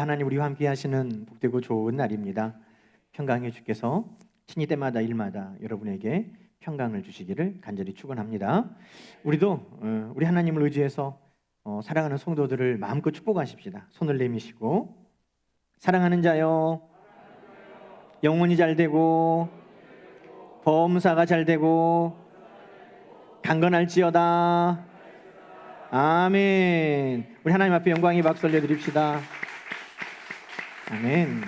하나님 우리와 함께 하시는 복되고 좋은 날입니다. 평강의 주께서 신이 때마다 일마다 여러분에게 평강을 주시기를 간절히 축원합니다. 우리도 우리 하나님을 의지해서 사랑하는 성도들을 마음껏 축복하십시다. 손을 내미시고 사랑하는 자여 영혼이 잘 되고 범사가 잘 되고 강건할지어다. 아멘. 우리 하나님 앞에 영광의 박수 올려드립시다. 아멘.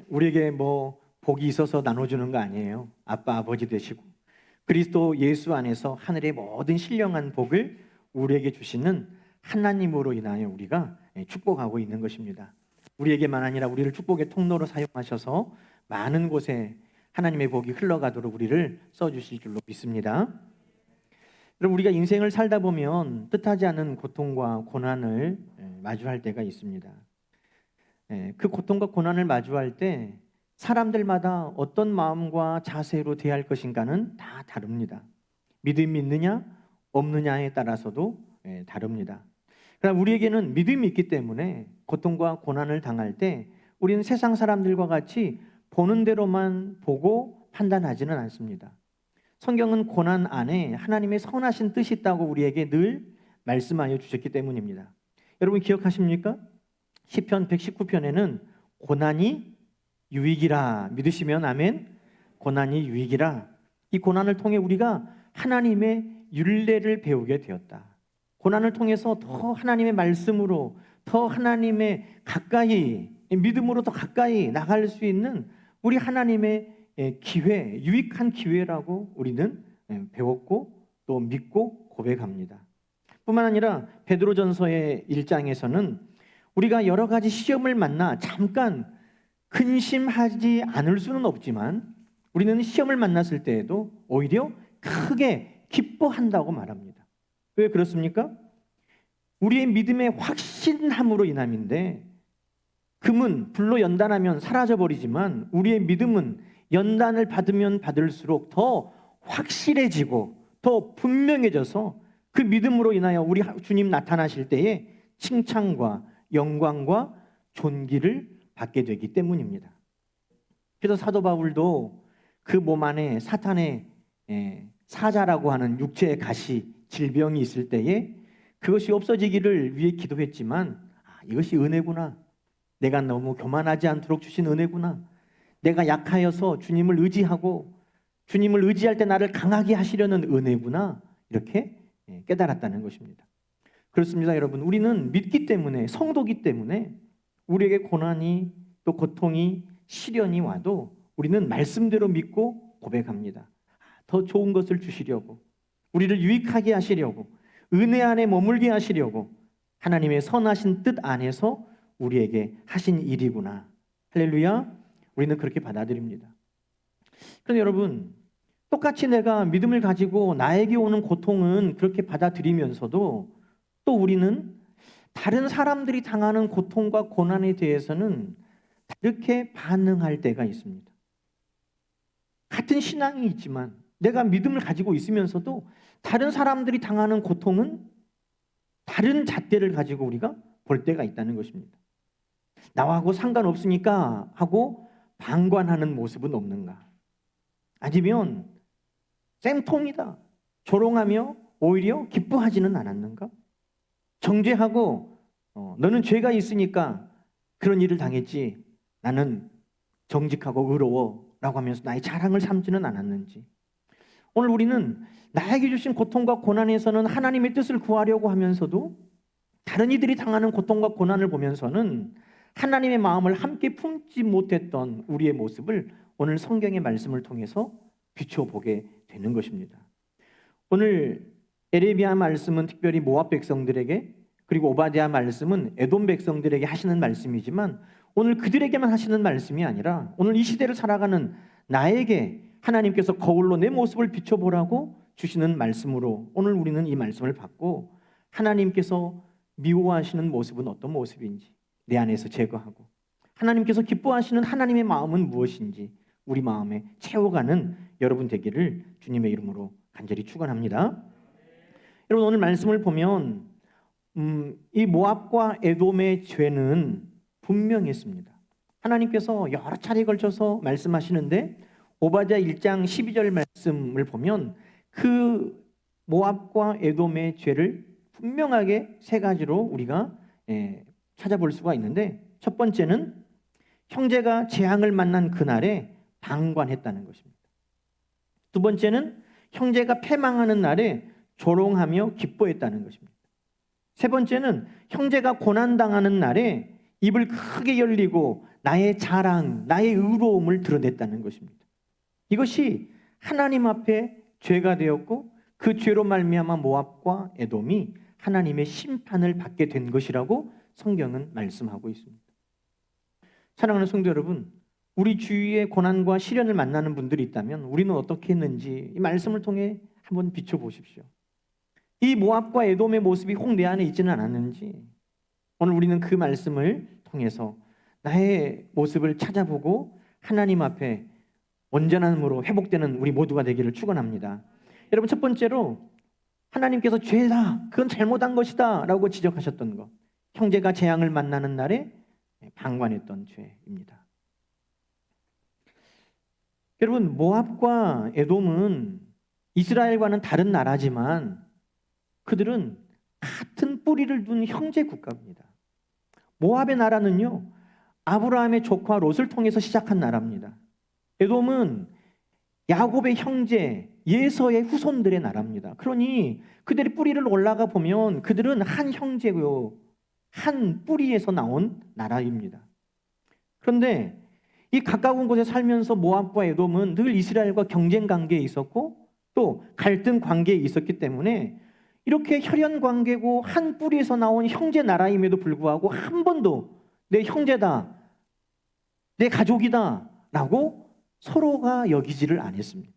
우리에게 복이 있어서 나눠주는 거 아니에요. 아빠 아버지 되시고 그리스도 예수 안에서 하늘의 모든 신령한 복을 우리에게 주시는 하나님으로 인하여 우리가 축복하고 있는 것입니다. 우리에게만 아니라 우리를 축복의 통로로 사용하셔서 많은 곳에 하나님의 복이 흘러가도록 우리를 써주실 줄로 믿습니다. 여러분, 우리가 인생을 살다 보면 뜻하지 않은 고통과 고난을 마주할 때가 있습니다. 그 고통과 고난을 마주할 때 사람들마다 어떤 마음과 자세로 대할 것인가는 다 다릅니다. 믿음이 있느냐 없느냐에 따라서도 다릅니다. 그러나 우리에게는 믿음이 있기 때문에 고통과 고난을 당할 때 우리는 세상 사람들과 같이 보는 대로만 보고 판단하지는 않습니다. 성경은 고난 안에 하나님의 선하신 뜻이 있다고 우리에게 늘 말씀하여 주셨기 때문입니다. 여러분 기억하십니까? 시편 119편에는 고난이 유익이라, 믿으시면 아멘. 고난이 유익이라. 이 고난을 통해 우리가 하나님의 율례를 배우게 되었다. 고난을 통해서 더 하나님의 말씀으로 더 하나님의 가까이, 믿음으로 더 가까이 나갈 수 있는 우리 하나님의 기회, 유익한 기회라고 우리는 배웠고 또 믿고 고백합니다. 뿐만 아니라 베드로전서의 1장에서는 우리가 여러 가지 시험을 만나 잠깐 근심하지 않을 수는 없지만 우리는 시험을 만났을 때에도 오히려 크게 기뻐한다고 말합니다. 왜 그렇습니까? 우리의 믿음의 확신함으로 인함인데, 금은 불로 연단하면 사라져버리지만 우리의 믿음은 연단을 받으면 받을수록 더 확실해지고 더 분명해져서 그 믿음으로 인하여 우리 주님 나타나실 때에 칭찬과 영광과 존귀를 받게 되기 때문입니다. 그래서 사도 바울도 그 몸 안에 사탄의 사자라고 하는 육체의 가시, 질병이 있을 때에 그것이 없어지기를 위해 기도했지만 이것이 은혜구나, 내가 너무 교만하지 않도록 주신 은혜구나, 내가 약하여서 주님을 의지하고 주님을 의지할 때 나를 강하게 하시려는 은혜구나, 이렇게 깨달았다는 것입니다. 그렇습니다. 여러분, 우리는 믿기 때문에, 성도기 때문에 우리에게 고난이 또 고통이 시련이 와도 우리는 말씀대로 믿고 고백합니다. 더 좋은 것을 주시려고, 우리를 유익하게 하시려고, 은혜 안에 머물게 하시려고 하나님의 선하신 뜻 안에서 우리에게 하신 일이구나. 할렐루야. 우리는 그렇게 받아들입니다. 그런데 여러분, 똑같이 내가 믿음을 가지고 나에게 오는 고통은 그렇게 받아들이면서도 또 우리는 다른 사람들이 당하는 고통과 고난에 대해서는 다르게 반응할 때가 있습니다. 같은 신앙이 있지만 내가 믿음을 가지고 있으면서도 다른 사람들이 당하는 고통은 다른 잣대를 가지고 우리가 볼 때가 있다는 것입니다. 나하고 상관없으니까 하고 방관하는 모습은 없는가? 아니면 쌤통이다, 조롱하며 오히려 기뻐하지는 않았는가? 정죄하고 너는 죄가 있으니까 그런 일을 당했지, 나는 정직하고 의로워 라고 하면서 나의 자랑을 삼지는 않았는지. 오늘 우리는 나에게 주신 고통과 고난에서는 하나님의 뜻을 구하려고 하면서도 다른 이들이 당하는 고통과 고난을 보면서는 하나님의 마음을 함께 품지 못했던 우리의 모습을 오늘 성경의 말씀을 통해서 비춰보게 되는 것입니다. 오늘 에레미야 말씀은 특별히 모압 백성들에게, 그리고 오바댜 말씀은 에돔 백성들에게 하시는 말씀이지만 오늘 그들에게만 하시는 말씀이 아니라 오늘 이 시대를 살아가는 나에게 하나님께서 거울로 내 모습을 비춰보라고 주시는 말씀으로 오늘 우리는 이 말씀을 받고 하나님께서 미워하시는 모습은 어떤 모습인지 내 안에서 제거하고 하나님께서 기뻐하시는 하나님의 마음은 무엇인지 우리 마음에 채워가는 여러분 되기를 주님의 이름으로 간절히 축원합니다. 여러분, 오늘 말씀을 보면 이 모압과 에돔의 죄는 분명했습니다. 하나님께서 여러 차례에 걸쳐서 말씀하시는데 오바댜 1장 12절 말씀을 보면 그 모압과 에돔의 죄를 분명하게 세 가지로 우리가 찾아볼 수가 있는데, 첫 번째는 형제가 재앙을 만난 그날에 방관했다는 것입니다. 두 번째는 형제가 패망하는 날에 조롱하며 기뻐했다는 것입니다. 세 번째는 형제가 고난당하는 날에 입을 크게 열리고 나의 자랑, 나의 의로움을 드러냈다는 것입니다. 이것이 하나님 앞에 죄가 되었고 그 죄로 말미암아 모압과 에돔이 하나님의 심판을 받게 된 것이라고 성경은 말씀하고 있습니다. 사랑하는 성도 여러분, 우리 주위에 고난과 시련을 만나는 분들이 있다면 우리는 어떻게 했는지 이 말씀을 통해 한번 비춰보십시오. 이 모압과 에돔의 모습이 혹 내 안에 있지는 않았는지 오늘 우리는 그 말씀을 통해서 나의 모습을 찾아보고 하나님 앞에 온전함으로 회복되는 우리 모두가 되기를 축원합니다. 여러분, 첫 번째로 하나님께서 죄다, 그건 잘못한 것이다 라고 지적하셨던 것, 형제가 재앙을 만나는 날에 방관했던 죄입니다. 여러분, 모압과 에돔은 이스라엘과는 다른 나라지만 그들은 같은 뿌리를 둔 형제 국가입니다. 모압의 나라는요, 아브라함의 조카 롯을 통해서 시작한 나라입니다. 에돔은 야곱의 형제 예서의 후손들의 나라입니다. 그러니 그들의 뿌리를 올라가 보면 그들은 한 형제고요, 한 뿌리에서 나온 나라입니다. 그런데 이 가까운 곳에 살면서 모압과 에돔은 늘 이스라엘과 경쟁 관계에 있었고 또 갈등 관계에 있었기 때문에 이렇게 혈연 관계고 한 뿌리에서 나온 형제 나라임에도 불구하고 한 번도 내 형제다, 내 가족이다 라고 서로가 여기지를 않았습니다.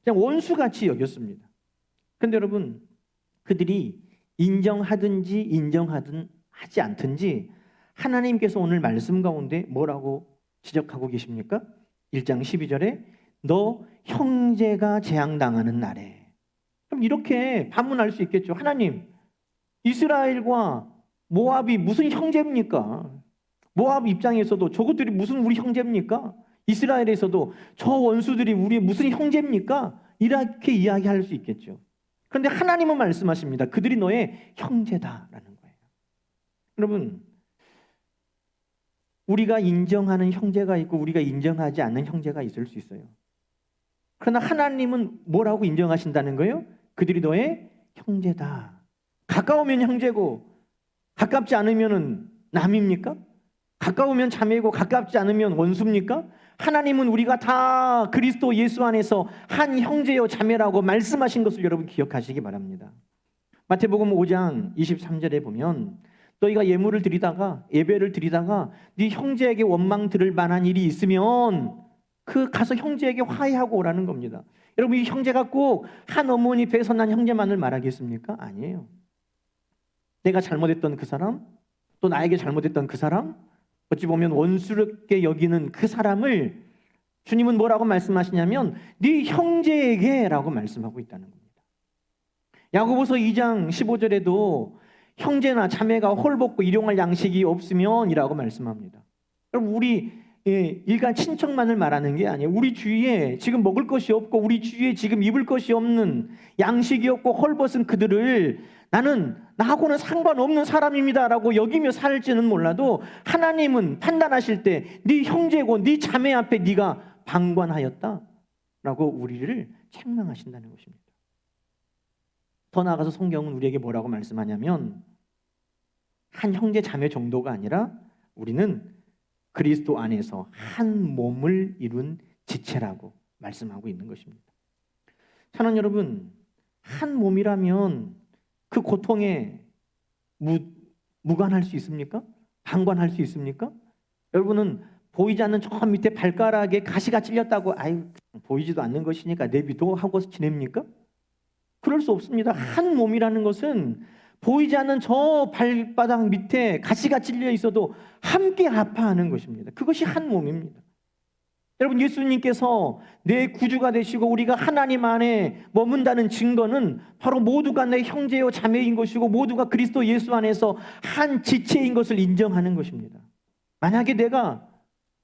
그냥 원수같이 여겼습니다. 그런데 여러분, 그들이 인정하든지 인정하든 하지 않든지 하나님께서 오늘 말씀 가운데 뭐라고 지적하고 계십니까? 1장 12절에 너 형제가 재앙당하는 날에. 그럼 이렇게 반문할 수 있겠죠. 하나님, 이스라엘과 모압이 무슨 형제입니까? 모압 입장에서도 저것들이 무슨 우리 형제입니까? 이스라엘에서도 저 원수들이 우리의 무슨 형제입니까? 이렇게 이야기할 수 있겠죠. 그런데 하나님은 말씀하십니다. 그들이 너의 형제다라는 거예요. 여러분, 우리가 인정하는 형제가 있고 우리가 인정하지 않는 형제가 있을 수 있어요. 그러나 하나님은 뭐라고 인정하신다는 거예요? 그들이 너의 형제다. 가까우면 형제고 가깝지 않으면 남입니까? 가까우면 자매고 가깝지 않으면 원수입니까? 하나님은 우리가 다 그리스도 예수 안에서 한 형제요 자매라고 말씀하신 것을 여러분 기억하시기 바랍니다. 마태복음 5장 23절에 보면 너희가 예물을 드리다가 예배를 드리다가 네 형제에게 원망 들을 만한 일이 있으면 그 가서 형제에게 화해하고 오라는 겁니다. 여러분, 이 형제가 꼭 한 어머니 배에서 난 형제만을 말하겠습니까? 아니에요. 내가 잘못했던 그 사람, 또 나에게 잘못했던 그 사람, 어찌 보면 원수롭게 여기는 그 사람을 주님은 뭐라고 말씀하시냐면 네 형제에게 라고 말씀하고 있다는 겁니다. 야고보서 2장 15절에도 형제나 자매가 홀벗고 일용할 양식이 없으면 이라고 말씀합니다. 그럼 우리 일간 친척만을 말하는 게 아니에요. 우리 주위에 지금 먹을 것이 없고 우리 주위에 지금 입을 것이 없는, 양식이 없고 헐벗은 그들을 나는 나하고는 상관없는 사람입니다라고 여기며 살지는 몰라도 하나님은 판단하실 때 네 형제고 네 자매 앞에 네가 방관하였다라고 우리를 책망하신다는 것입니다. 더 나아가서 성경은 우리에게 뭐라고 말씀하냐면 한 형제 자매 정도가 아니라 우리는 그리스도 안에서 한 몸을 이룬 지체라고 말씀하고 있는 것입니다. 사랑하는 여러분, 한 몸이라면 그 고통에 무관할 수 있습니까? 방관할 수 있습니까? 여러분은 보이지 않는 저 밑에 발가락에 가시가 찔렸다고 아유 보이지도 않는 것이니까 내비도 하고 지냅니까? 그럴 수 없습니다. 한 몸이라는 것은 보이지 않는 저 발바닥 밑에 가시가 찔려 있어도 함께 아파하는 것입니다. 그것이 한 몸입니다. 여러분, 예수님께서 내 구주가 되시고 우리가 하나님 안에 머문다는 증거는 바로 모두가 내 형제요 자매인 것이고 모두가 그리스도 예수 안에서 한 지체인 것을 인정하는 것입니다. 만약에 내가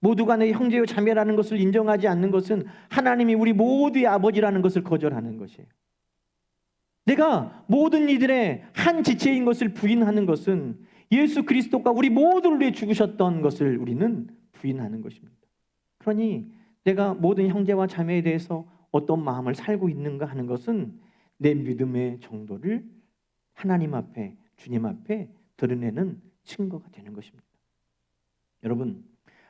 모두가 내 형제요 자매라는 것을 인정하지 않는 것은 하나님이 우리 모두의 아버지라는 것을 거절하는 것이에요. 내가 모든 이들의 한 지체인 것을 부인하는 것은 예수 그리스도가 우리 모두를 위해 죽으셨던 것을 우리는 부인하는 것입니다. 그러니 내가 모든 형제와 자매에 대해서 어떤 마음을 살고 있는가 하는 것은 내 믿음의 정도를 하나님 앞에, 주님 앞에 드러내는 증거가 되는 것입니다. 여러분,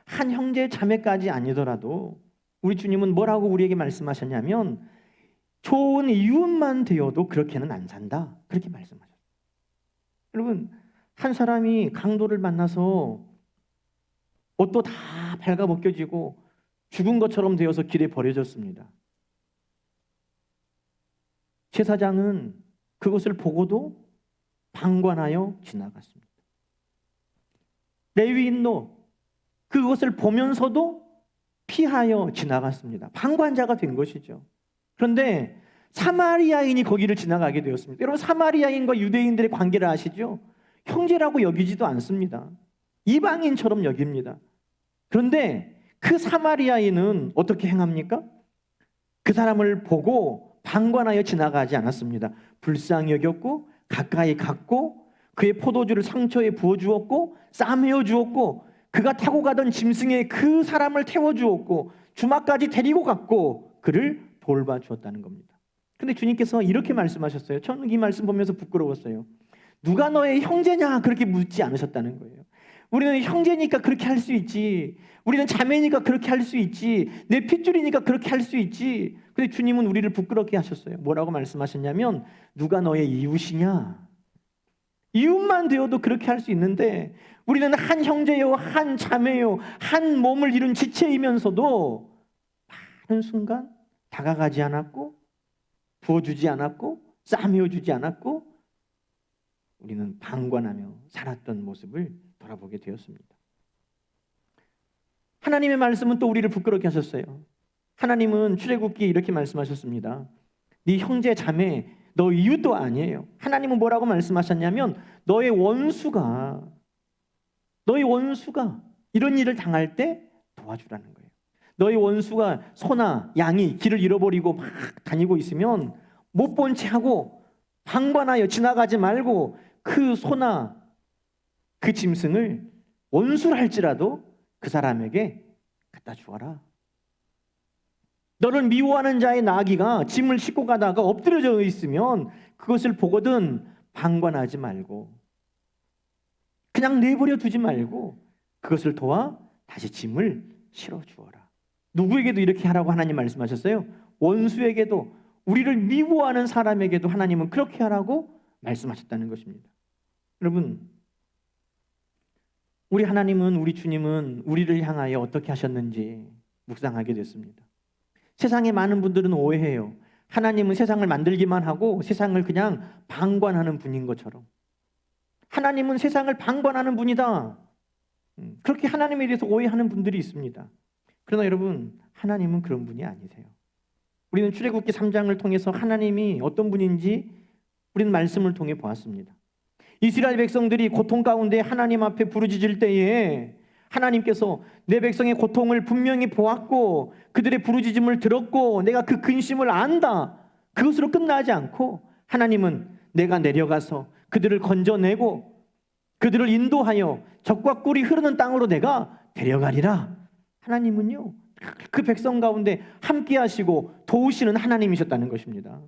한 형제 자매까지 아니더라도 우리 주님은 뭐라고 우리에게 말씀하셨냐면 좋은 이웃만 되어도 그렇게는 안 산다, 그렇게 말씀하셨어요. 여러분, 한 사람이 강도를 만나서 옷도 다 발가벗겨지고 죽은 것처럼 되어서 길에 버려졌습니다. 제사장은 그것을 보고도 방관하여 지나갔습니다. 레위인도 그것을 보면서도 피하여 지나갔습니다. 방관자가 된 것이죠. 그런데 사마리아인이 거기를 지나가게 되었습니다. 여러분, 사마리아인과 유대인들의 관계를 아시죠? 형제라고 여기지도 않습니다. 이방인처럼 여깁니다. 그런데 그 사마리아인은 어떻게 행합니까? 그 사람을 보고 방관하여 지나가지 않았습니다. 불쌍히 여겼고 가까이 갔고 그의 포도주를 상처에 부어주었고 싸매어 주었고 그가 타고 가던 짐승에 그 사람을 태워주었고 주막까지 데리고 갔고 그를 돌봐주었다는 겁니다. 근데 주님께서 이렇게 말씀하셨어요. 저는 이 말씀 보면서 부끄러웠어요. 누가 너의 형제냐 그렇게 묻지 않으셨다는 거예요. 우리는 형제니까 그렇게 할 수 있지, 우리는 자매니까 그렇게 할 수 있지, 내 핏줄이니까 그렇게 할 수 있지. 근데 주님은 우리를 부끄럽게 하셨어요. 뭐라고 말씀하셨냐면 누가 너의 이웃이냐, 이웃만 되어도 그렇게 할 수 있는데 우리는 한 형제요 한 자매요 한 몸을 이룬 지체이면서도 많은 순간 다가가지 않았고 부어주지 않았고 싸매어주지 않았고 우리는 방관하며 살았던 모습을 돌아보게 되었습니다. 하나님의 말씀은 또 우리를 부끄럽게 하셨어요. 하나님은 출애굽기에 이렇게 말씀하셨습니다. 네 형제 자매 너 이웃도 아니에요. 하나님은 뭐라고 말씀하셨냐면 너의 원수가 이런 일을 당할 때 도와주라는 거예요. 너의 원수가 소나 양이 길을 잃어버리고 막 다니고 있으면 못 본 채 하고 방관하여 지나가지 말고 그 소나 그 짐승을 원수를 할지라도 그 사람에게 갖다 주어라. 너를 미워하는 자의 나귀가 짐을 싣고 가다가 엎드려져 있으면 그것을 보거든 방관하지 말고 그냥 내버려 두지 말고 그것을 도와 다시 짐을 실어 주어라. 누구에게도 이렇게 하라고 하나님 말씀하셨어요. 원수에게도, 우리를 미워하는 사람에게도 하나님은 그렇게 하라고 말씀하셨다는 것입니다. 여러분, 우리 하나님은, 우리 주님은 우리를 향하여 어떻게 하셨는지 묵상하게 됐습니다. 세상의 많은 분들은 오해해요. 하나님은 세상을 만들기만 하고 세상을 그냥 방관하는 분인 것처럼. 하나님은 세상을 방관하는 분이다. 그렇게 하나님에 대해서 오해하는 분들이 있습니다. 그러나 여러분, 하나님은 그런 분이 아니세요. 우리는 출애굽기 3장을 통해서 하나님이 어떤 분인지 우리는 말씀을 통해 보았습니다. 이스라엘 백성들이 고통 가운데 하나님 앞에 부르짖을 때에 하나님께서 내 백성의 고통을 분명히 보았고 그들의 부르짖음을 들었고 내가 그 근심을 안다. 그것으로 끝나지 않고 하나님은 내가 내려가서 그들을 건져내고 그들을 인도하여 적과 꿀이 흐르는 땅으로 내가 데려가리라. 하나님은요, 그 백성 가운데 함께 하시고 도우시는 하나님이셨다는 것입니다.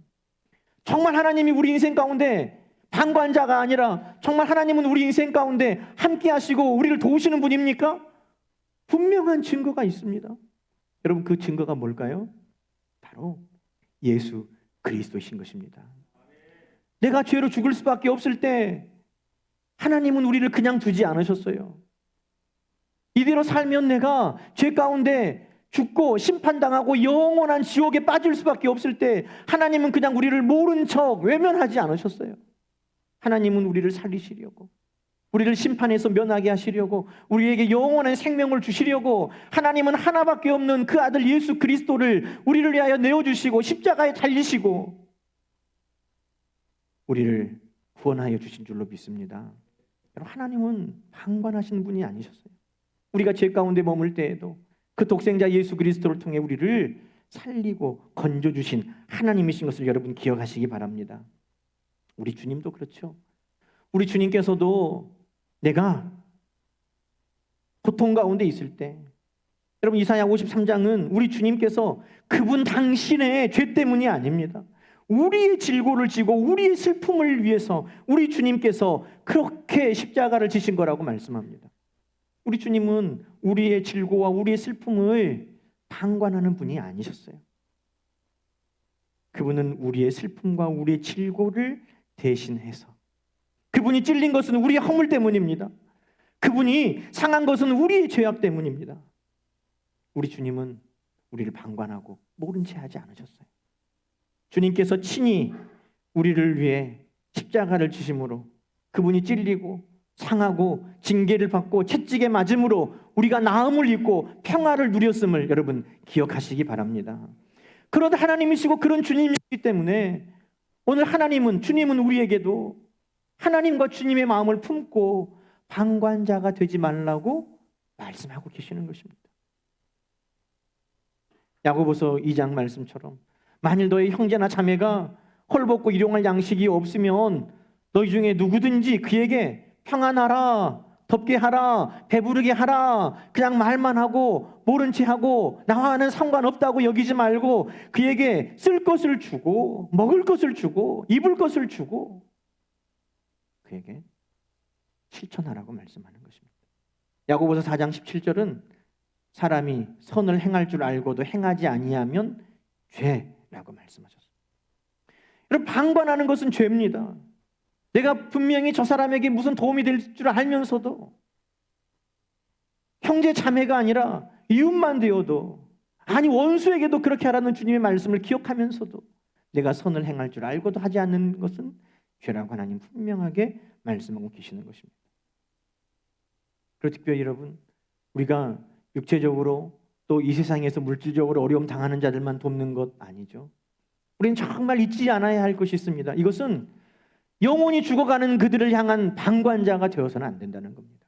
정말 하나님이 우리 인생 가운데 방관자가 아니라 정말 하나님은 우리 인생 가운데 함께 하시고 우리를 도우시는 분입니까? 분명한 증거가 있습니다. 여러분, 그 증거가 뭘까요? 바로 예수 그리스도이신 것입니다. 내가 죄로 죽을 수밖에 없을 때 하나님은 우리를 그냥 두지 않으셨어요. 이대로 살면 내가 죄 가운데 죽고 심판당하고 영원한 지옥에 빠질 수밖에 없을 때 하나님은 그냥 우리를 모른 척 외면하지 않으셨어요. 하나님은 우리를 살리시려고, 우리를 심판에서 면하게 하시려고, 우리에게 영원한 생명을 주시려고 하나님은 하나밖에 없는 그 아들 예수 그리스도를 우리를 위하여 내어주시고 십자가에 달리시고 우리를 구원하여 주신 줄로 믿습니다. 여러분, 하나님은 방관하시는 분이 아니셨어요. 우리가 죄 가운데 머물 때에도 그 독생자 예수 그리스도를 통해 우리를 살리고 건져주신 하나님이신 것을 여러분 기억하시기 바랍니다. 우리 주님도 그렇죠. 우리 주님께서도 내가 고통 가운데 있을 때, 여러분 이사야 53장은 우리 주님께서 그분 당신의 죄 때문이 아닙니다. 우리의 질고를 지고 우리의 슬픔을 위해서 우리 주님께서 그렇게 십자가를 지신 거라고 말씀합니다. 우리 주님은 우리의 질고와 우리의 슬픔을 방관하는 분이 아니셨어요. 그분은 우리의 슬픔과 우리의 질고를 대신해서, 그분이 찔린 것은 우리의 허물 때문입니다. 그분이 상한 것은 우리의 죄악 때문입니다. 우리 주님은 우리를 방관하고 모른 채 하지 않으셨어요. 주님께서 친히 우리를 위해 십자가를 지심으로 그분이 찔리고 상하고 징계를 받고 채찍에 맞음으로 우리가 나음을 입고 평화를 누렸음을 여러분 기억하시기 바랍니다. 그런 하나님이시고 그런 주님이기 때문에 오늘 하나님은, 주님은 우리에게도 하나님과 주님의 마음을 품고 방관자가 되지 말라고 말씀하고 계시는 것입니다. 야고보서 2장 말씀처럼 만일 너의 형제나 자매가 헐벗고 일용할 양식이 없으면 너희 중에 누구든지 그에게 평안하라, 덥게 하라, 배부르게 하라, 그냥 말만 하고 모른 채 하고 나와는 상관없다고 여기지 말고 그에게 쓸 것을 주고 먹을 것을 주고 입을 것을 주고 그에게 실천하라고 말씀하는 것입니다. 야고보서 4장 17절은 사람이 선을 행할 줄 알고도 행하지 아니하면 죄라고 말씀하셨습니다. 여러분, 방관하는 것은 죄입니다. 내가 분명히 저 사람에게 무슨 도움이 될 줄 알면서도, 형제 자매가 아니라 이웃만 되어도, 아니 원수에게도 그렇게 하라는 주님의 말씀을 기억하면서도 내가 선을 행할 줄 알고도 하지 않는 것은 죄라고 하나님 분명하게 말씀하고 계시는 것입니다. 그리고 특별히 여러분, 우리가 육체적으로 또 이 세상에서 물질적으로 어려움 당하는 자들만 돕는 것 아니죠. 우리는 정말 잊지 않아야 할 것이 있습니다. 이것은 영원히 죽어가는 그들을 향한 방관자가 되어서는 안 된다는 겁니다.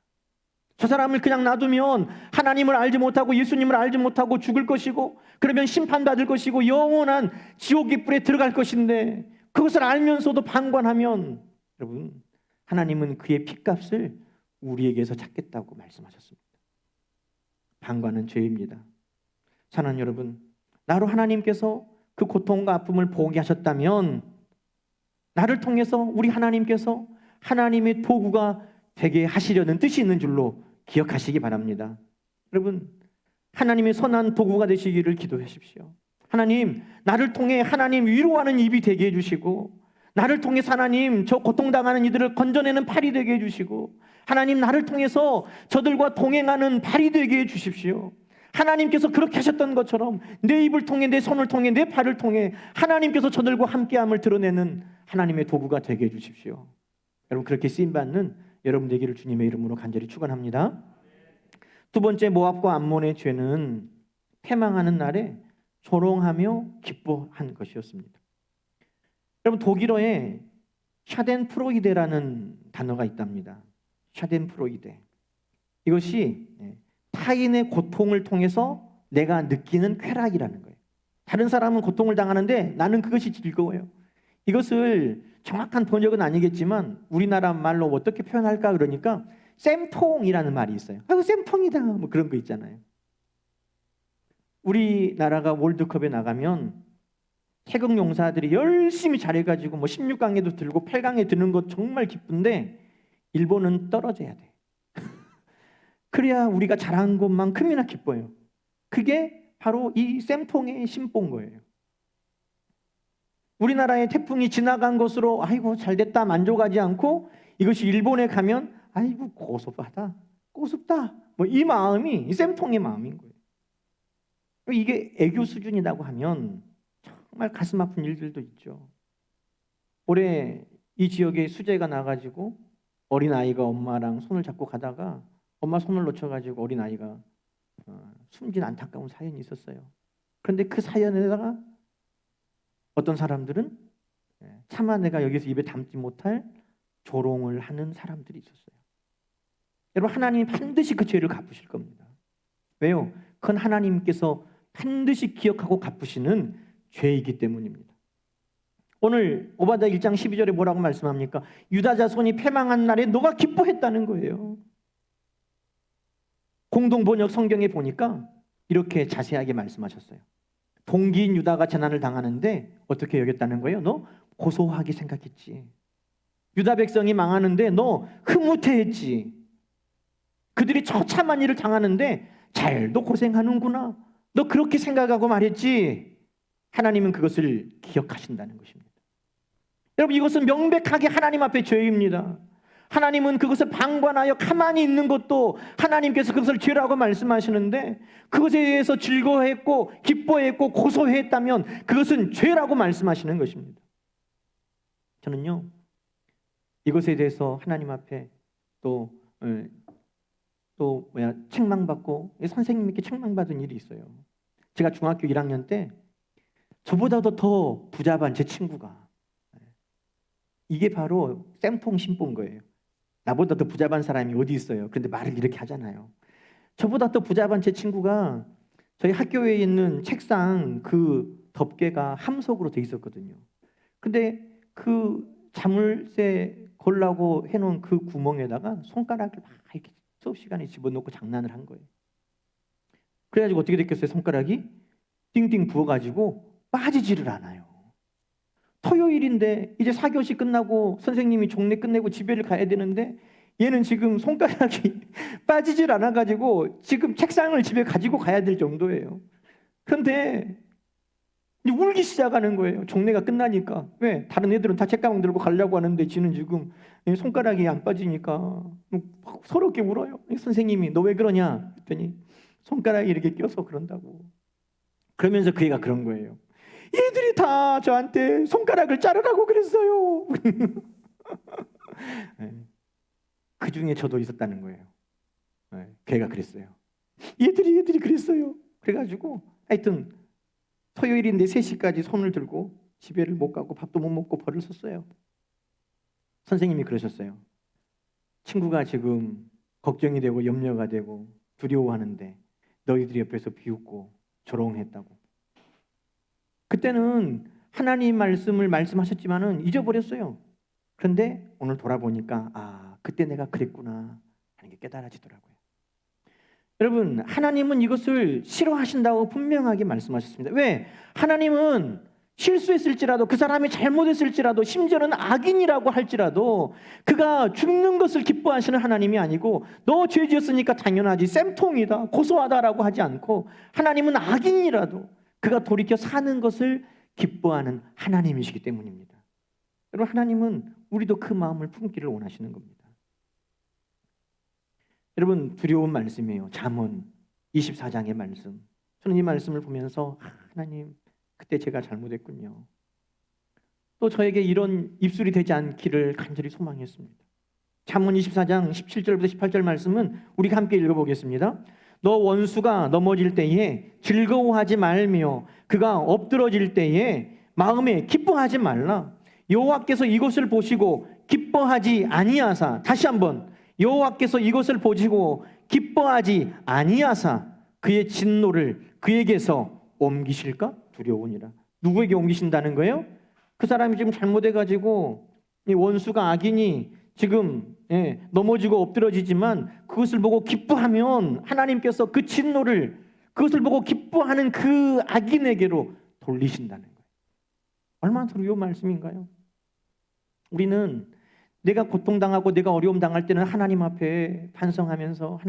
저 사람을 그냥 놔두면 하나님을 알지 못하고 예수님을 알지 못하고 죽을 것이고, 그러면 심판받을 것이고 영원한 지옥의 불에 들어갈 것인데, 그것을 알면서도 방관하면 여러분, 하나님은 그의 핏값을 우리에게서 찾겠다고 말씀하셨습니다. 방관은 죄입니다. 사랑하는 여러분, 나로 하나님께서 그 고통과 아픔을 보게 하셨다면 나를 통해서 우리 하나님께서 하나님의 도구가 되게 하시려는 뜻이 있는 줄로 기억하시기 바랍니다. 여러분, 하나님의 선한 도구가 되시기를 기도하십시오. 하나님, 나를 통해 하나님 위로하는 입이 되게 해주시고, 나를 통해서 하나님 저 고통당하는 이들을 건져내는 팔이 되게 해주시고, 하나님 나를 통해서 저들과 동행하는 발이 되게 해주십시오. 하나님께서 그렇게 하셨던 것처럼 내 입을 통해, 내 손을 통해, 내 발을 통해 하나님께서 저들과 함께함을 드러내는 하나님의 도구가 되게 해주십시오. 여러분, 그렇게 쓰임받는 여러분 되기를 주님의 이름으로 간절히 축원합니다. 두 번째, 모압과 암몬의 죄는 패망하는 날에 조롱하며 기뻐한 것이었습니다. 여러분, 독일어에 샤덴프로이데라는 단어가 있답니다. 샤덴프로이데. 이것이 타인의 고통을 통해서 내가 느끼는 쾌락이라는 거예요. 다른 사람은 고통을 당하는데 나는 그것이 즐거워요. 이것을 정확한 번역은 아니겠지만 우리나라 말로 어떻게 표현할까 그러니까 쌤통이라는 말이 있어요. 아이고 쌤통이다 뭐 그런 거 있잖아요. 우리나라가 월드컵에 나가면 태극 용사들이 열심히 잘해가지고 뭐 16강에도 들고 8강에 드는 것 정말 기쁜데 일본은 떨어져야 돼. 그래야 우리가 잘한 것만큼이나 기뻐요. 그게 바로 이 쌤통의 심보인 거예요. 우리나라의 태풍이 지나간 것으로 아이고 잘됐다 만족하지 않고 이것이 일본에 가면 아이고 고소하다, 고습다 뭐 이 마음이 이 쌤통의 마음인 거예요. 이게 애교 수준이라고 하면 정말 가슴 아픈 일들도 있죠. 올해 이 지역에 수재가 나가지고 어린아이가 엄마랑 손을 잡고 가다가 엄마 손을 놓쳐가지고 어린아이가 숨진 안타까운 사연이 있었어요. 그런데 그 사연에다가 어떤 사람들은 차마 내가 여기서 입에 담지 못할 조롱을 하는 사람들이 있었어요. 여러분, 하나님이 반드시 그 죄를 갚으실 겁니다. 왜요? 그건 하나님께서 반드시 기억하고 갚으시는 죄이기 때문입니다. 오늘 오바댜 1장 12절에 뭐라고 말씀합니까? 유다 자손이 패망한 날에 너가 기뻐했다는 거예요. 공동번역 성경에 보니까 이렇게 자세하게 말씀하셨어요. 동기인 유다가 재난을 당하는데 어떻게 여겼다는 거예요? 너 고소하게 생각했지. 유다 백성이 망하는데 너 흐뭇해했지. 그들이 처참한 일을 당하는데 잘도 고생하는구나. 너 그렇게 생각하고 말했지. 하나님은 그것을 기억하신다는 것입니다. 여러분, 이것은 명백하게 하나님 앞에 죄입니다. 하나님은 그것을 방관하여 가만히 있는 것도 하나님께서 그것을 죄라고 말씀하시는데, 그것에 대해서 즐거워했고 기뻐했고 고소했다면 그것은 죄라고 말씀하시는 것입니다. 저는요, 이것에 대해서 하나님 앞에 또 책망받고 선생님께 책망받은 일이 있어요. 제가 중학교 1학년 때 저보다도 더 부자반 제 친구가, 이게 바로 쌤통 신보인 거예요. 나보다 더 부자반 사람이 어디 있어요. 그런데 말을 이렇게 하잖아요. 저보다 더 부자반 제 친구가 저희 학교에 있는 책상 그 덮개가 함석으로 돼 있었거든요. 근데 그 자물쇠 걸라고 해놓은 그 구멍에다가 손가락을 막 이렇게 수업 시간에 집어넣고 장난을 한 거예요. 그래가지고 어떻게 됐겠어요? 손가락이 띵띵 부어가지고 빠지지를 않아요. 토요일인데 이제 4교시 끝나고 선생님이 종례 끝내고 집에를 가야 되는데 얘는 지금 손가락이 빠지질 않아가지고 지금 책상을 집에 가지고 가야 될 정도예요. 그런데 울기 시작하는 거예요. 종례가 끝나니까. 왜? 다른 애들은 다 책가방 들고 가려고 하는데 지는 지금 손가락이 안 빠지니까 서럽게 울어요. 선생님이 너 왜 그러냐 했더니 손가락이 이렇게 껴서 그런다고. 그러면서 그 애가 그런 거예요. 얘들이 다 저한테 손가락을 자르라고 그랬어요. 그 중에 저도 있었다는 거예요. 걔가 그랬어요. 얘들이 그랬어요. 그래가지고 하여튼 토요일인데 3시까지 손을 들고 집에를 못 가고 밥도 못 먹고 벌을 썼어요. 선생님이 그러셨어요. 친구가 지금 걱정이 되고 염려가 되고 두려워하는데 너희들이 옆에서 비웃고 조롱했다고. 그때는 하나님 말씀을 말씀하셨지만은 잊어버렸어요. 그런데 오늘 돌아보니까 그때 내가 그랬구나 하는 게 깨달아지더라고요. 여러분, 하나님은 이것을 싫어하신다고 분명하게 말씀하셨습니다. 왜? 하나님은 실수했을지라도, 그 사람이 잘못했을지라도, 심지어는 악인이라고 할지라도 그가 죽는 것을 기뻐하시는 하나님이 아니고 너 죄 지었으니까 당연하지, 쌤통이다, 고소하다라고 하지 않고 하나님은 악인이라도 그가 돌이켜 사는 것을 기뻐하는 하나님이시기 때문입니다. 여러분, 하나님은 우리도 그 마음을 품기를 원하시는 겁니다. 여러분, 두려운 말씀이에요. 잠언 24장의 말씀. 저는 이 말씀을 보면서 하나님, 그때 제가 잘못했군요. 또 저에게 이런 입술이 되지 않기를 간절히 소망했습니다. 잠언 24장 17절부터 18절 말씀은 우리가 함께 읽어보겠습니다. 너 원수가 넘어질 때에 즐거워하지 말며 그가 엎드러질 때에 마음에 기뻐하지 말라. 여호와께서 이것을 보시고 기뻐하지 아니하사, 다시 한번, 여호와께서 이것을 보시고 기뻐하지 아니하사 그의 진노를 그에게서 옮기실까? 두려우니라. 누구에게 옮기신다는 거예요? 그 사람이 지금 잘못해가지고 이 원수가, 악인이 지금 넘어지고 엎드러지지만 그것을 보고 기뻐하면 하나님께서 그 진노를, 그것을 보고 기뻐하는 그 악인에게로 돌리신다는 거예요. 얼마나 두려운 말씀인가요? 우리는 내가 고통당하고 내가 어려움 당할 때는 하나님 앞에 반성하면서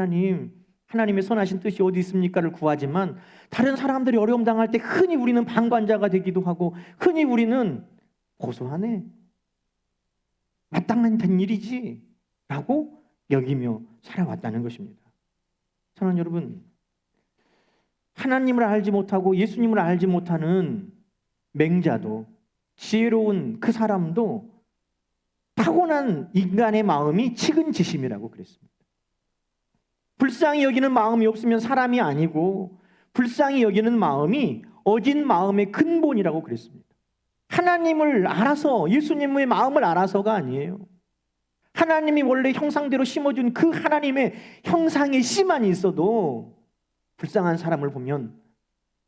하나님의 선하신 뜻이 어디 있습니까를 구하지만, 다른 사람들이 어려움 당할 때 흔히 우리는 방관자가 되기도 하고 흔히 우리는 고소하네, 마땅한 된 일이지 라고 여기며 살아왔다는 것입니다. 저는 여러분, 하나님을 알지 못하고 예수님을 알지 못하는 맹자도, 지혜로운 그 사람도 타고난 인간의 마음이 측은지심이라고 그랬습니다. 불쌍히 여기는 마음이 없으면 사람이 아니고 불쌍히 여기는 마음이 어진 마음의 근본이라고 그랬습니다. 하나님을 알아서, 예수님의 마음을 알아서가 아니에요. 하나님이 원래 형상대로 심어준 그 하나님의 형상의 씨만 있어도 불쌍한 사람을 보면,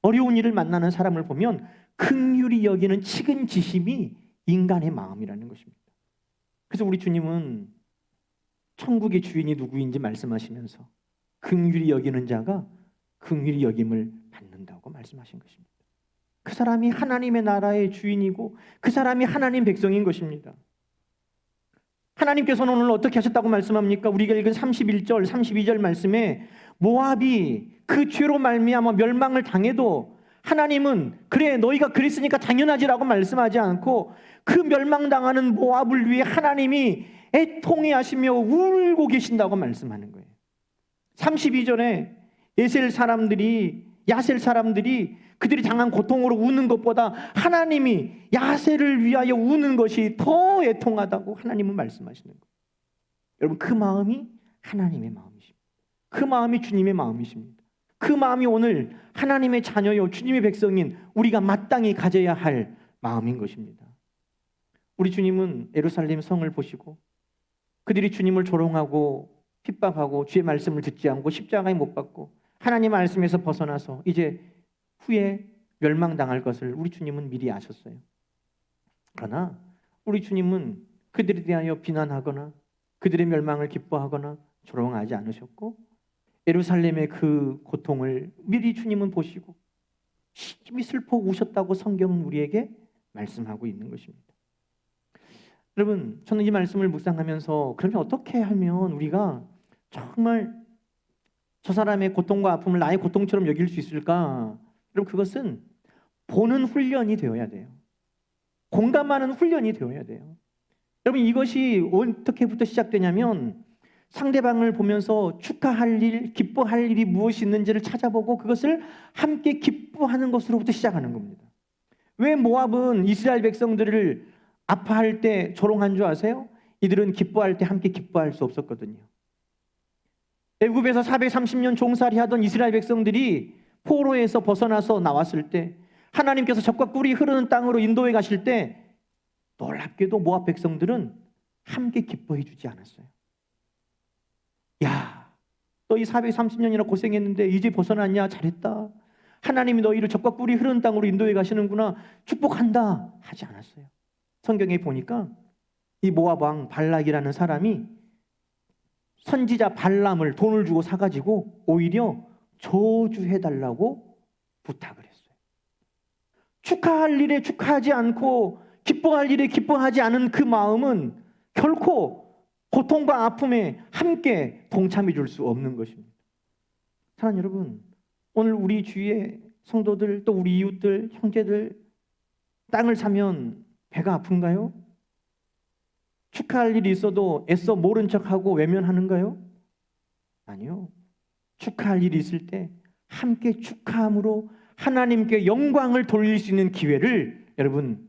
어려운 일을 만나는 사람을 보면 긍휼히 여기는 측은지심이 인간의 마음이라는 것입니다. 그래서 우리 주님은 천국의 주인이 누구인지 말씀하시면서 긍휼히 여기는 자가 긍휼히 여김을 받는다고 말씀하신 것입니다. 그 사람이 하나님의 나라의 주인이고 그 사람이 하나님 백성인 것입니다. 하나님께서는 오늘 어떻게 하셨다고 말씀합니까? 우리가 읽은 31절, 32절 말씀에 모압이 그 죄로 말미암아 멸망을 당해도 하나님은 그래 너희가 그랬으니까 당연하지라고 말씀하지 않고 그 멸망당하는 모압을 위해 하나님이 애통해 하시며 울고 계신다고 말씀하는 거예요. 32절에 야셀 사람들이 그들이 당한 고통으로 우는 것보다 하나님이 야셀을 위하여 우는 것이 더 애통하다고 하나님은 말씀하시는 거예요. 여러분, 그 마음이 하나님의 마음이십니다. 그 마음이 주님의 마음이십니다. 그 마음이 오늘 하나님의 자녀요 주님의 백성인 우리가 마땅히 가져야 할 마음인 것입니다. 우리 주님은 예루살렘 성을 보시고 그들이 주님을 조롱하고 핍박하고 주의 말씀을 듣지 않고 십자가에 못 박고 하나님 말씀에서 벗어나서 이제 후에 멸망당할 것을 우리 주님은 미리 아셨어요. 그러나 우리 주님은 그들에 대하여 비난하거나 그들의 멸망을 기뻐하거나 조롱하지 않으셨고 예루살렘의 그 고통을 미리 주님은 보시고 심히 슬퍼 우셨다고 성경은 우리에게 말씀하고 있는 것입니다. 여러분, 저는 이 말씀을 묵상하면서 그러면 어떻게 하면 우리가 정말 저 사람의 고통과 아픔을 나의 고통처럼 여길 수 있을까? 여러분, 그것은 보는 훈련이 되어야 돼요. 공감하는 훈련이 되어야 돼요. 여러분, 이것이 어떻게부터 시작되냐면 상대방을 보면서 축하할 일, 기뻐할 일이 무엇이 있는지를 찾아보고 그것을 함께 기뻐하는 것으로부터 시작하는 겁니다. 왜 모압은 이스라엘 백성들을 아파할 때 조롱한 줄 아세요? 이들은 기뻐할 때 함께 기뻐할 수 없었거든요. 애굽에서 430년 종살이 하던 이스라엘 백성들이 포로에서 벗어나서 나왔을 때 하나님께서 젖과 꿀이 흐르는 땅으로 인도해 가실 때 놀랍게도 모압 백성들은 함께 기뻐해 주지 않았어요. 야, 너희 430년이나 고생했는데 이제 벗어났냐? 잘했다. 하나님이 너희를 젖과 꿀이 흐르는 땅으로 인도해 가시는구나. 축복한다. 하지 않았어요. 성경에 보니까 이 모압 왕 발락이라는 사람이 선지자 발람을 돈을 주고 사가지고 오히려 저주해달라고 부탁을 했어요. 축하할 일에 축하하지 않고 기뻐할 일에 기뻐하지 않은 그 마음은 결코 고통과 아픔에 함께 동참해 줄 수 없는 것입니다. 사랑하는 여러분, 오늘 우리 주위의 성도들 또 우리 이웃들, 형제들 땅을 사면 배가 아픈가요? 축하할 일이 있어도 애써 모른 척하고 외면하는가요? 아니요. 축하할 일이 있을 때 함께 축하함으로 하나님께 영광을 돌릴 수 있는 기회를 여러분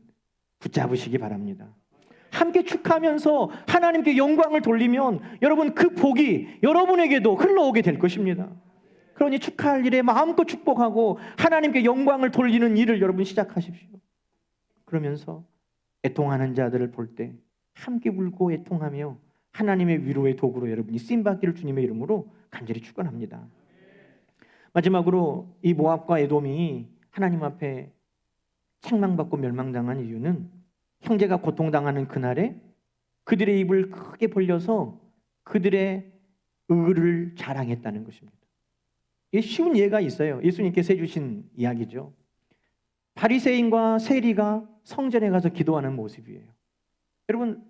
붙잡으시기 바랍니다. 함께 축하하면서 하나님께 영광을 돌리면 여러분 그 복이 여러분에게도 흘러오게 될 것입니다. 그러니 축하할 일에 마음껏 축복하고 하나님께 영광을 돌리는 일을 여러분 시작하십시오. 그러면서 애통하는 자들을 볼 때 함께 울고 애통하며 하나님의 위로의 도구로 여러분이 쓰임받기를 주님의 이름으로 간절히 축원합니다. 마지막으로 이 모압과 에돔이 하나님 앞에 책망받고 멸망당한 이유는 형제가 고통당하는 그날에 그들의 입을 크게 벌려서 그들의 의를 자랑했다는 것입니다. 이게 쉬운 예가 있어요. 예수님께서 해주신 이야기죠. 바리새인과 세리가 성전에 가서 기도하는 모습이에요. 여러분,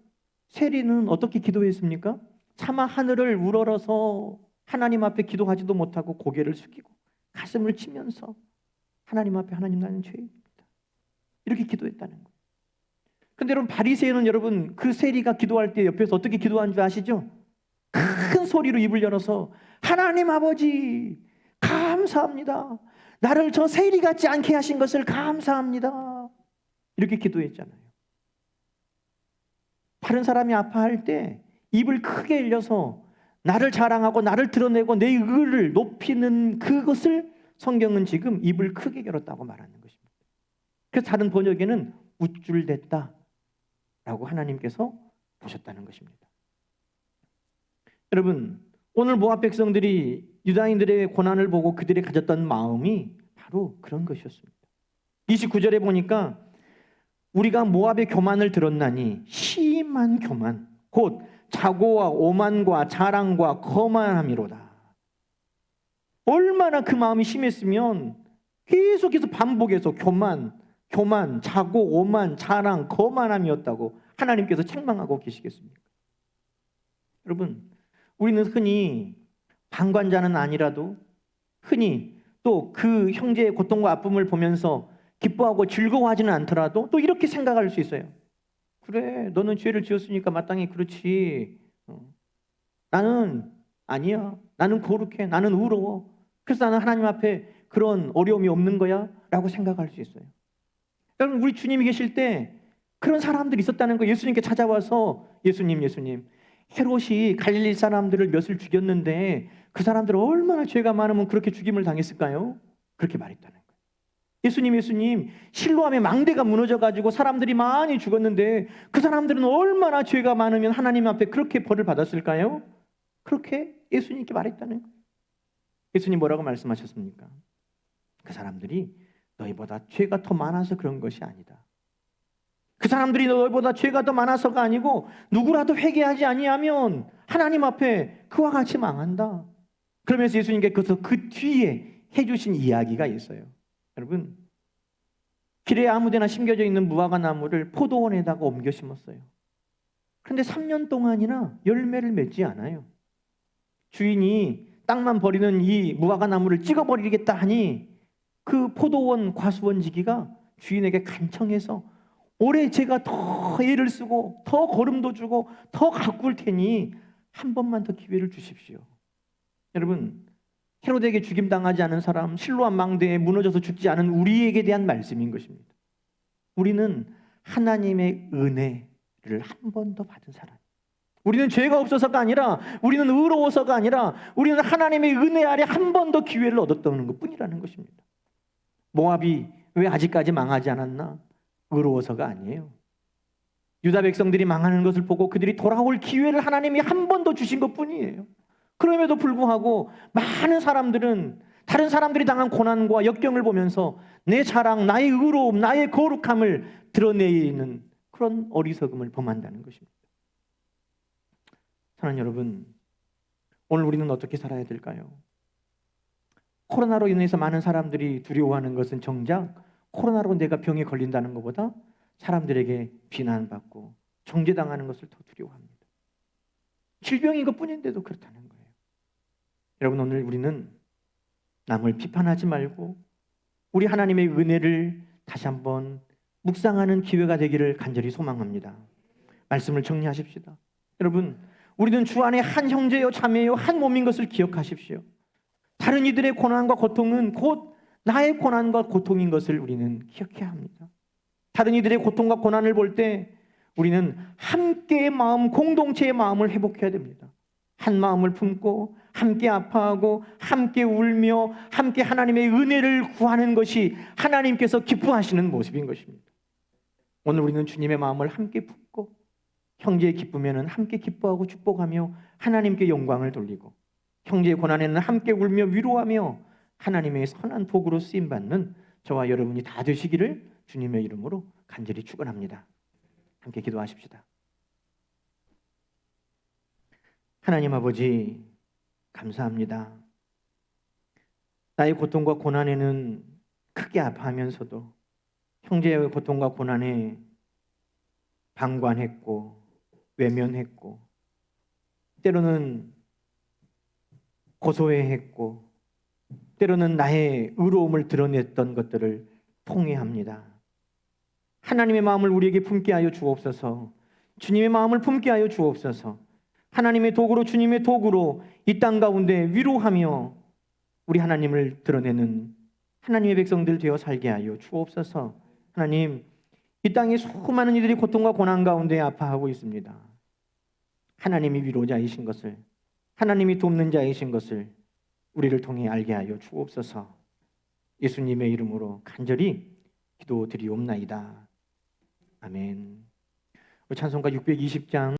세리는 어떻게 기도했습니까? 차마 하늘을 우러러서 하나님 앞에 기도하지도 못하고 고개를 숙이고 가슴을 치면서 하나님 앞에 하나님 나는 죄인입니다. 이렇게 기도했다는 거예요. 근데 여러분 바리새인은 여러분 그 세리가 기도할 때 옆에서 어떻게 기도한 줄 아시죠? 큰 소리로 입을 열어서 하나님 아버지 감사합니다. 나를 저 세리 같지 않게 하신 것을 감사합니다. 이렇게 기도했잖아요. 다른 사람이 아파할 때 입을 크게 열려서 나를 자랑하고 나를 드러내고 내 의를 높이는 그것을 성경은 지금 입을 크게 열었다고 말하는 것입니다. 그래서 다른 번역에는 우쭐댔다 라고 하나님께서 보셨다는 것입니다. 여러분, 오늘 모압 백성들이 유다인들의 고난을 보고 그들이 가졌던 마음이 바로 그런 것이었습니다. 29절에 보니까 우리가 모압의 교만을 들었나니 심한 교만 곧 자고와 오만과 자랑과 거만함이로다. 얼마나 그 마음이 심했으면 계속해서 반복해서 교만, 자고, 오만, 자랑, 거만함이었다고 하나님께서 책망하고 계시겠습니까? 여러분, 우리는 흔히 방관자는 아니라도 흔히 또 그 형제의 고통과 아픔을 보면서 기뻐하고 즐거워하지는 않더라도 또 이렇게 생각할 수 있어요. 그래, 너는 죄를 지었으니까 마땅히 그렇지. 나는 아니야. 나는 거룩해. 나는 의로워. 그래서 나는 하나님 앞에 그런 어려움이 없는 거야 라고 생각할 수 있어요. 여러분, 우리 주님이 계실 때 그런 사람들이 있었다는 거. 예수님께 찾아와서 예수님 헤롯이 갈릴리 사람들을 몇을 죽였는데 그 사람들 얼마나 죄가 많으면 그렇게 죽임을 당했을까요? 그렇게 말했다는 거예요. 예수님 실로암의 망대가 무너져가지고 사람들이 많이 죽었는데 그 사람들은 얼마나 죄가 많으면 하나님 앞에 그렇게 벌을 받았을까요? 그렇게 예수님께 말했다는 거예요. 예수님 뭐라고 말씀하셨습니까? 그 사람들이 너희보다 죄가 더 많아서 그런 것이 아니다. 그 사람들이 너희보다 죄가 더 많아서가 아니고 누구라도 회개하지 아니하면 하나님 앞에 그와 같이 망한다. 그러면서 예수님께서 그 뒤에 해주신 이야기가 있어요. 여러분, 길에 아무데나 심겨져 있는 무화과 나무를 포도원에다가 옮겨 심었어요. 그런데 3년 동안이나 열매를 맺지 않아요. 주인이 땅만 버리는 이 무화과 나무를 찍어버리겠다 하니 그 포도원 과수원지기가 주인에게 간청해서 올해 제가 더 애를 쓰고 더 거름도 주고 더 가꿀 테니 한 번만 더 기회를 주십시오. 여러분, 헤롯에게 죽임당하지 않은 사람, 실로암 망대에 무너져서 죽지 않은 우리에게 대한 말씀인 것입니다. 우리는 하나님의 은혜를 한 번 더 받은 사람. 우리는 죄가 없어서가 아니라, 우리는 의로워서가 아니라, 우리는 하나님의 은혜 아래 한 번 더 기회를 얻었다는 것뿐이라는 것입니다. 모압이 왜 아직까지 망하지 않았나? 의로워서가 아니에요. 유다 백성들이 망하는 것을 보고 그들이 돌아올 기회를 하나님이 한 번 더 주신 것뿐이에요. 그럼에도 불구하고 많은 사람들은 다른 사람들이 당한 고난과 역경을 보면서 내 자랑, 나의 의로움, 나의 거룩함을 드러내는 그런 어리석음을 범한다는 것입니다. 사랑하는 여러분, 오늘 우리는 어떻게 살아야 될까요? 코로나로 인해서 많은 사람들이 두려워하는 것은 정작 코로나로 내가 병에 걸린다는 것보다 사람들에게 비난받고 정죄당하는 것을 더 두려워합니다. 질병인 것뿐인데도 그렇다는 거예요. 여러분, 오늘 우리는 남을 비판하지 말고 우리 하나님의 은혜를 다시 한번 묵상하는 기회가 되기를 간절히 소망합니다. 말씀을 정리하십시다. 여러분, 우리는 주 안에 한 형제요 자매요 한 몸인 것을 기억하십시오. 다른 이들의 고난과 고통은 곧 나의 고난과 고통인 것을 우리는 기억해야 합니다. 다른 이들의 고통과 고난을 볼 때 우리는 함께의 마음, 공동체의 마음을 회복해야 됩니다. 한 마음을 품고 함께 아파하고 함께 울며 함께 하나님의 은혜를 구하는 것이 하나님께서 기뻐하시는 모습인 것입니다. 오늘 우리는 주님의 마음을 함께 품고 형제의 기쁘면은 함께 기뻐하고 축복하며 하나님께 영광을 돌리고 형제의 고난에는 함께 울며 위로하며 하나님의 선한 복으로 쓰임받는 저와 여러분이 다 되시기를 주님의 이름으로 간절히 축원합니다. 함께 기도하십시다. 하나님 아버지, 감사합니다. 나의 고통과 고난에는 크게 아파하면서도 형제의 고통과 고난에 방관했고 외면했고 때로는 고소해했고 때로는 나의 의로움을 드러냈던 것들을 통회합니다. 하나님의 마음을 우리에게 품게 하여 주옵소서. 주님의 마음을 품게 하여 주옵소서. 하나님의 도구로, 주님의 도구로 이 땅 가운데 위로하며 우리 하나님을 드러내는 하나님의 백성들 되어 살게 하여 주옵소서. 하나님, 이 땅에 수많은 이들이 고통과 고난 가운데 아파하고 있습니다. 하나님이 위로자이신 것을, 하나님이 돕는 자이신 것을 우리를 통해 알게 하여 주옵소서. 예수님의 이름으로 간절히 기도드리옵나이다. 아멘. 찬송가 620장